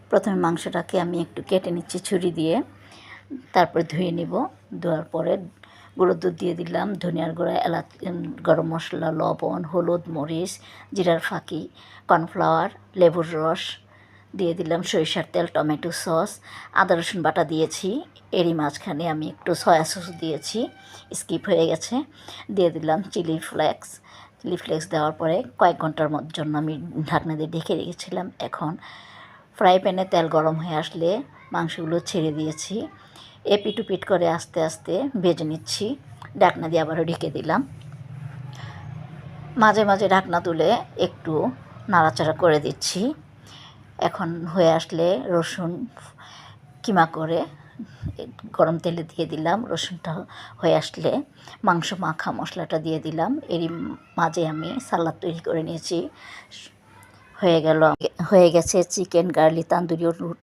প্রথমে মাংসটাকে আমি একটু কেটে নিচ্ছি ছুরি দিয়ে, তারপরে ধুয়ে নিব। ধোয়ার পরে গুঁড়ো দুধ দিয়ে দিলাম, ধনিয়ার গুঁড়া, এলাচ, গরম মশলা, লবণ, হলুদ, মরিচ, জিরার ফাঁকি, কর্নফ্লাওয়ার, লেবুর রস দিয়ে দিলাম, সরিষার তেল, টমেটো সস, আদা রসুন বাটা দিয়েছি। এরই মাঝখানে আমি একটু সয়া সস দিয়েছি, স্কিপ হয়ে গেছে। দিয়ে দিলাম চিলি ফ্লেক্স। চিলি ফ্লেক্স দেওয়ার পরে কয়েক ঘন্টার জন্য আমি ঢাকনা দিয়ে ঢেকে রেখেছিলাম। এখন ফ্রাই প্যানে তেল গরম হয়ে আসলে মাংসগুলো ছেড়ে দিয়েছি। এপিট ওপিট করে আস্তে আস্তে ভেজে নিচ্ছি। ঢাকনা দিয়ে আবারও ঢেকে দিলাম। মাঝে মাঝে ঢাকনা তুলে একটু নাড়াচাড়া করে দিচ্ছি। এখন হয়ে আসলে রসুন কিমা করে গরম তেলে দিয়ে দিলাম। রসুনটা হয়ে আসলে মাংস মাখা মশলাটা দিয়ে দিলাম। এরই মাঝে আমি সালাদ তৈরি করে নিয়েছি। হয়ে গেছে চিকেন গার্লিক তান্দুরি